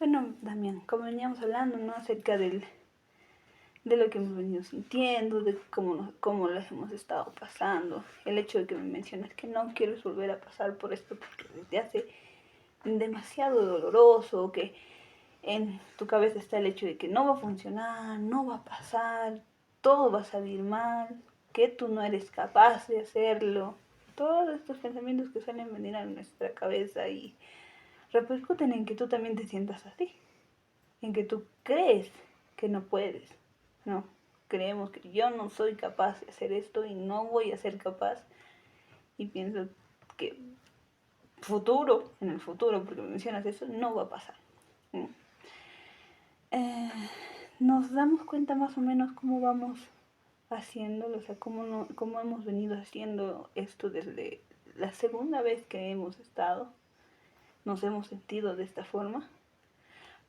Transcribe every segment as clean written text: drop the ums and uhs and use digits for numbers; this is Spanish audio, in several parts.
Bueno, Damián, como veníamos hablando, ¿no? Acerca de lo que hemos venido sintiendo, de cómo lo hemos estado pasando. El hecho de que me mencionas que no quieres volver a pasar por esto porque desde hace demasiado doloroso, que en tu cabeza está el hecho de que no va a funcionar, no va a pasar, todo va a salir mal, que tú no eres capaz de hacerlo. Todos estos pensamientos que suelen venir a nuestra cabeza y repercuten en que tú también te sientas así, en que tú crees que no puedes, ¿no? Creemos que yo no soy capaz de hacer esto y no voy a ser capaz y pienso que en el futuro, porque mencionas eso, no va a pasar. ¿No? Eh, Nos damos cuenta más o menos cómo vamos haciéndolo, o sea, cómo hemos venido haciendo esto desde la segunda vez que hemos estado, nos hemos sentido de esta forma,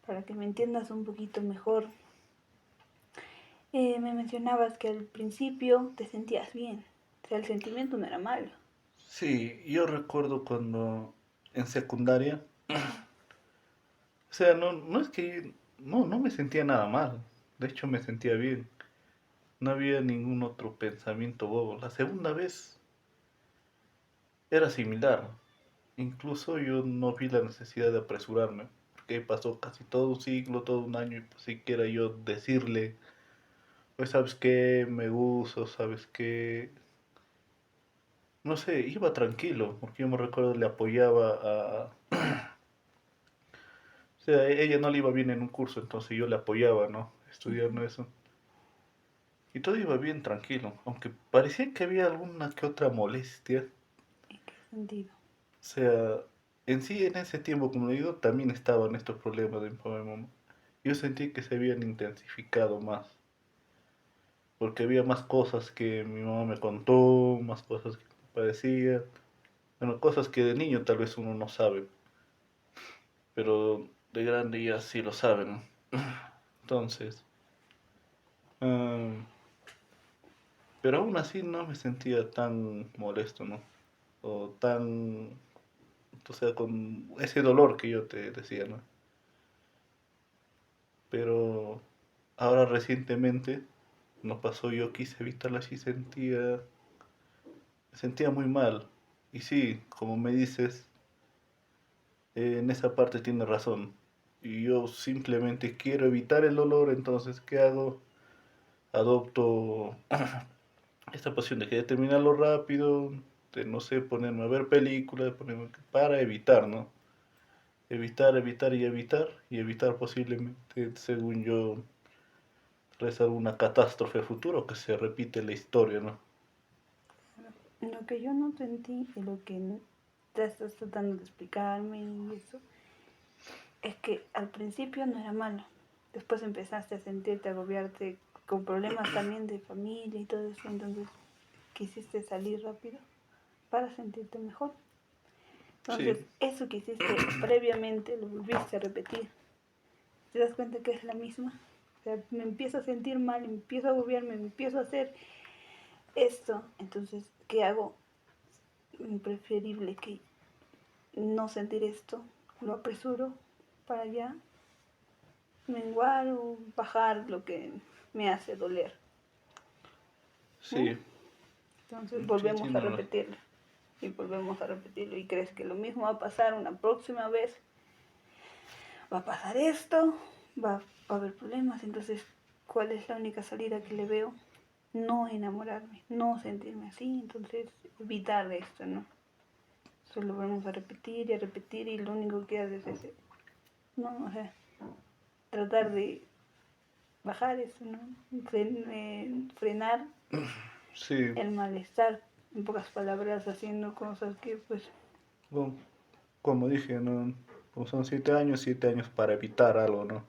para que me entiendas un poquito mejor. Me mencionabas que al principio te sentías bien, o sea, el sentimiento no era malo. Sí, yo recuerdo cuando en secundaria, o sea, no es que, no me sentía nada mal, de hecho me sentía bien, no había ningún otro pensamiento bobo. La segunda vez era similar, incluso yo no vi la necesidad de apresurarme, porque pasó casi todo un siglo, todo un año y pues siquiera yo decirle, pues sabes qué, me gusta, sabes qué, no sé, iba tranquilo, porque yo me recuerdo le apoyaba a, o sea, ella no le iba bien en un curso, entonces yo le apoyaba, ¿no? Estudiando eso. Y todo iba bien tranquilo, aunque parecía que había alguna que otra molestia. ¿En qué sentido? O sea, en sí en ese tiempo, como digo, también estaban estos problemas de mi papá y mamá. Yo sentí que se habían intensificado más, porque había más cosas que mi mamá me contó, más cosas que me parecían. Bueno, cosas que de niño tal vez uno no sabe, pero de grande ya sí lo saben. Entonces, ah, pero aún así no me sentía tan molesto, ¿no? O tan, o sea, con ese dolor que yo te decía, ¿no? Pero ahora recientemente nos pasó, yo quise evitarla y me sentía muy mal. Y sí, como me dices, en esa parte tiene razón. Y yo simplemente quiero evitar el dolor, entonces, ¿qué hago? Adopto esta pasión de que terminarlo rápido, de no sé, ponerme a ver películas, para evitar, ¿no? Evitar, evitar y evitar, y evitar posiblemente, según yo, rezar una catástrofe futuro que se repite la historia, ¿no? Lo que yo no sentí y lo que te estás tratando de explicarme y eso, es que al principio no era malo. Después empezaste a sentirte, a agobiarte con problemas también de familia y todo eso, entonces quisiste salir rápido para sentirte mejor. Sí, Entonces, eso que hiciste previamente lo volviste a repetir. ¿Te das cuenta que es la misma? O sea, me empiezo a sentir mal, empiezo a agobiarme, me empiezo a hacer esto. Entonces, ¿qué hago? Preferible que no sentir esto, lo apresuro para ya menguar o bajar lo que me hace doler. ¿No? sí, Entonces sí, volvemos a tiene razón. repetirlo y volvemos a repetirlo y crees que lo mismo va a pasar una próxima vez, va a pasar esto, va a haber problemas, entonces ¿cuál es la única salida que le veo? No enamorarme, no sentirme así, entonces evitar esto, ¿no? Solo volvemos a repetir y lo único que haces es, no, o sea, tratar de bajar eso, ¿no? Frenar Sí, el malestar, en pocas palabras, haciendo cosas que pues bueno, como dije, ¿no? Como son 7 años para evitar algo, ¿no?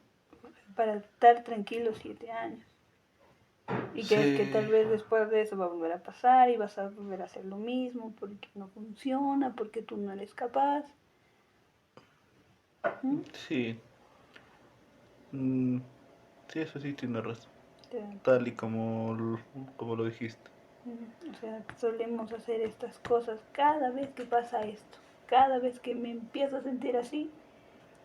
para estar tranquilo 7 años. Y crees que Sí, tal vez después de eso va a volver a pasar y vas a volver a hacer lo mismo porque no funciona, porque tú no eres capaz. ¿Mm? sí, mm, sí, eso sí tiene razón, Te das tal y cuenta. como lo dijiste. O sea, solemos hacer estas cosas cada vez que pasa esto. Cada vez que me empiezo a sentir así,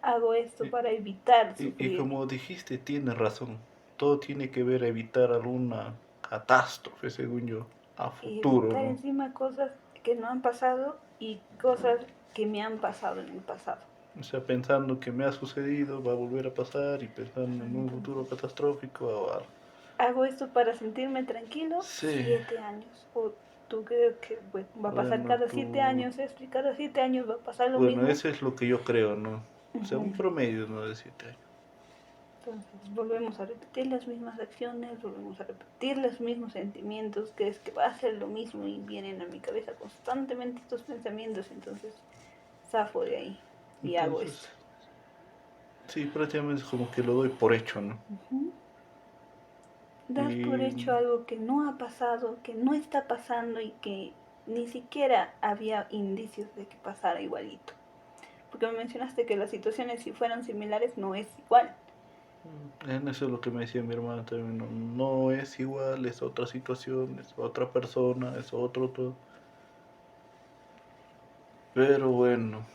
hago esto Y, para evitar y sufrir. como dijiste, tienes razón. Todo tiene que ver a evitar alguna catástrofe, según yo, a Y futuro, evitar ¿no? encima cosas que no han pasado y cosas que me han pasado en el pasado. O sea, pensando que me ha sucedido, va a volver a pasar y pensando en un futuro Entonces, catastrófico. hago esto para sentirme tranquilo Sí, 7 años. O tú crees que bueno, va a pasar bueno, cada 7 años esto y cada 7 años va a pasar lo bueno, mismo. eso es lo que yo creo, ¿no? O sea, un Ujú. promedio, ¿no? De 7 años. Entonces volvemos a repetir las mismas acciones, volvemos a repetir los mismos sentimientos, que es que va a ser lo mismo y vienen a mi cabeza constantemente estos pensamientos, entonces zafo de ahí y hago Entonces, esto. sí, prácticamente es como que lo doy por hecho, ¿no? Ujú. Das por Y hecho algo que no ha pasado, que no está pasando y que ni siquiera había indicios de que pasara igualito. Porque me mencionaste que las situaciones si fueran similares no es igual. en eso es lo que me decía mi hermana también, no, no es igual, es otra situación, es otra persona, es otro todo. Pero bueno,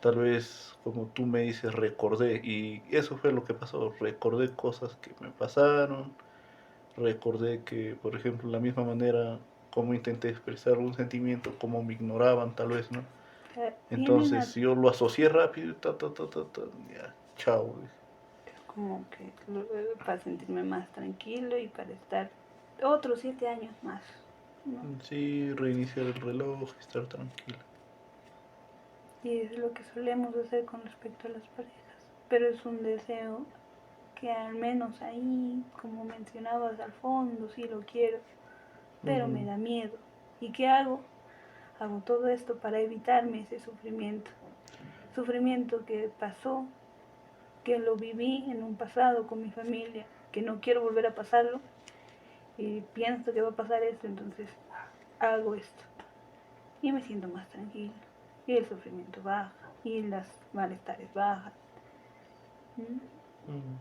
tal vez como tú me dices, recordé, y eso fue lo que pasó, recordé cosas que me pasaron, recordé que, por ejemplo, la misma manera como intenté expresar un sentimiento, como me ignoraban tal vez, ¿no? O sea, vienen a Entonces yo lo asocié rápido, ya, chao. como que para sentirme más tranquilo y para estar otros 7 años más, ¿no? Sí, reiniciar el reloj, estar tranquila. Y es lo que solemos hacer con respecto a las parejas. Pero es un deseo que al menos ahí, como mencionabas al fondo, sí lo quiero, pero me Ujú. da miedo. ¿Y qué hago? Hago todo esto para evitarme ese sufrimiento. Sufrimiento que pasó, que lo viví en un pasado con mi familia, que no quiero volver a pasarlo y pienso que va a pasar esto, entonces hago esto y me siento más tranquilo y el sufrimiento baja y los malestares bajan. ¿Mm? Mm.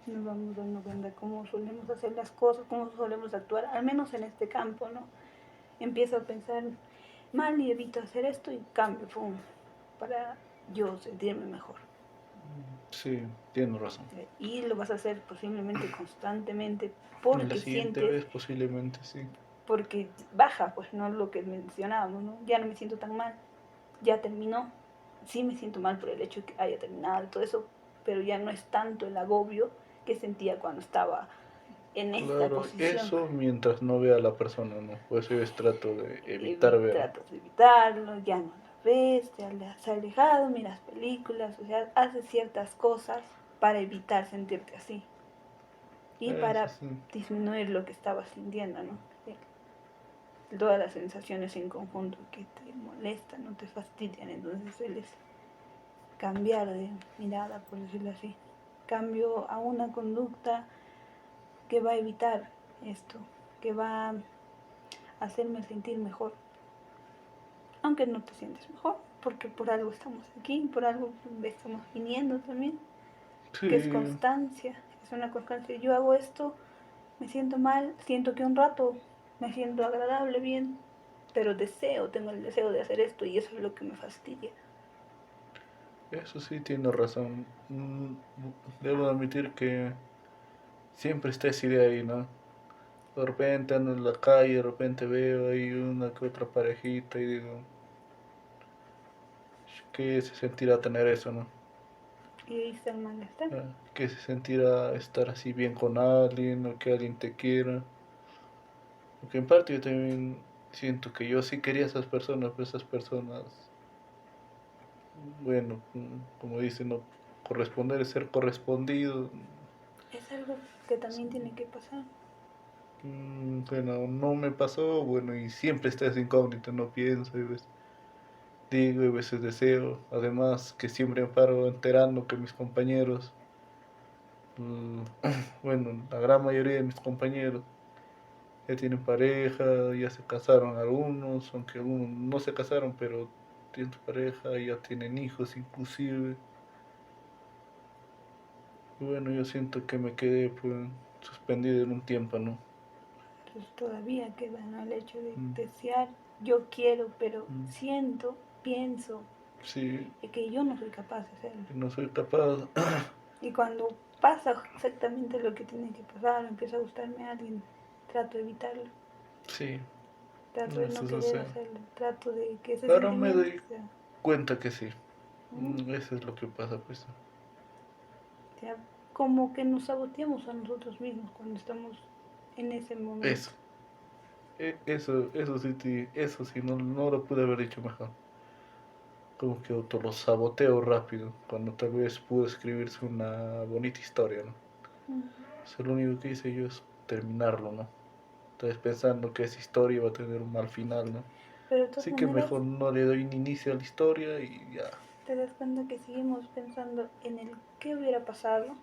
Nos vamos dando cuenta cómo solemos hacer las cosas, cómo solemos actuar, al menos en este campo, ¿no? Empiezo a pensar mal y evito hacer esto y cambio, pum, para yo sentirme mejor. Sí, tienes razón. Y lo vas a hacer posiblemente constantemente En la porque siguiente sientes, vez posiblemente sí. porque baja, pues no es lo que mencionábamos, ¿no? Ya no me siento tan mal, ya terminó. Sí me siento mal por el hecho de que haya terminado y todo eso, pero ya no es tanto el agobio que sentía cuando estaba en esta Claro, posición. eso mientras no vea a la persona, ¿no? Pues yo trato de evitar ver. Tratas de evitarlo, ya no la ves, ya le has alejado, miras películas, o sea, haces ciertas cosas para evitar sentirte así y Eso para sí. disminuir lo que estabas sintiendo, ¿no? Todas las sensaciones en conjunto que te molestan, no te fastidian, entonces es cambiar de mirada, por decirlo así. Cambio a una conducta que va a evitar esto, que va a hacerme sentir mejor, aunque no te sientes mejor, porque por algo estamos aquí, por algo estamos viniendo también, que es Sí, constancia, es una constancia. Yo hago esto, me siento mal, siento que un rato me siento agradable, bien, pero tengo el deseo de hacer esto y eso es lo que me fastidia. eso sí tiene razón. Debo admitir que siempre está esa idea ahí, ¿no? De repente ando en la calle, de repente veo ahí una que otra parejita y digo, ¿qué se sentirá tener eso, no? Y ahí está el malestar. ¿Qué se sentirá estar así bien con alguien o que alguien te quiera? Porque en parte yo también siento que yo sí quería a esas personas, pero esas personas, bueno, como dicen, no corresponder es ser correspondido. Es algo que también tiene que pasar. Bueno, no me pasó, bueno, y siempre está esa incógnita, no pienso, y veces digo, y veces deseo. Además, que siempre me paro enterando que mis compañeros, mm, bueno, la gran mayoría de mis compañeros ya tienen pareja, ya se casaron algunos, aunque algunos no se casaron, pero tienen su pareja, ya tienen hijos inclusive. Y bueno, yo siento que me quedé pues, suspendido en un tiempo, ¿no? Entonces todavía queda, ¿no? El hecho de Mm, desear, yo quiero, pero mm. siento, pienso. Sí, y que yo no soy capaz de hacerlo. no soy capaz. Y cuando pasa exactamente lo que tiene que pasar, empieza a gustarme a alguien, trato de evitarlo, Sí, trato de no eso querer sucede. hacerlo, trato de que ese Ahora me sentimiento doy sea, cuenta que sí. ¿no? Eso es lo que pasa, pues. Sea como que nos saboteamos a nosotros mismos cuando estamos en ese momento. Eso. Eso sí, no lo pude haber dicho mejor. Como que auto lo saboteo rápido, cuando tal vez pudo escribirse una bonita historia, ¿no? Mm. O sea, lo único que hice yo es terminarlo, ¿no? Entonces pensando que esa historia va a tener un mal final, ¿no? Pero de todas Así que maneras, mejor no le doy ni inicio a la historia y ya. te das cuenta que seguimos pensando en el qué hubiera pasado.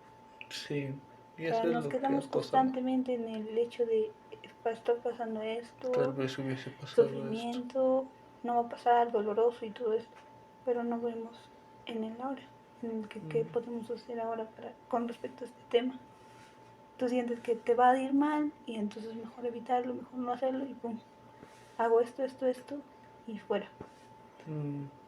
Sí, y O sea, eso es nos lo que ha quedamos pasado. constantemente en el hecho de está pasando Tal esto, vez hubiese pasado esto. sufrimiento, no va a pasar, doloroso y todo esto, pero no vemos en el ahora, en el que qué Mm, podemos hacer ahora para, con respecto a este tema. Tú sientes que te va a ir mal y entonces mejor evitarlo, mejor no hacerlo y pum, hago esto y fuera. mm.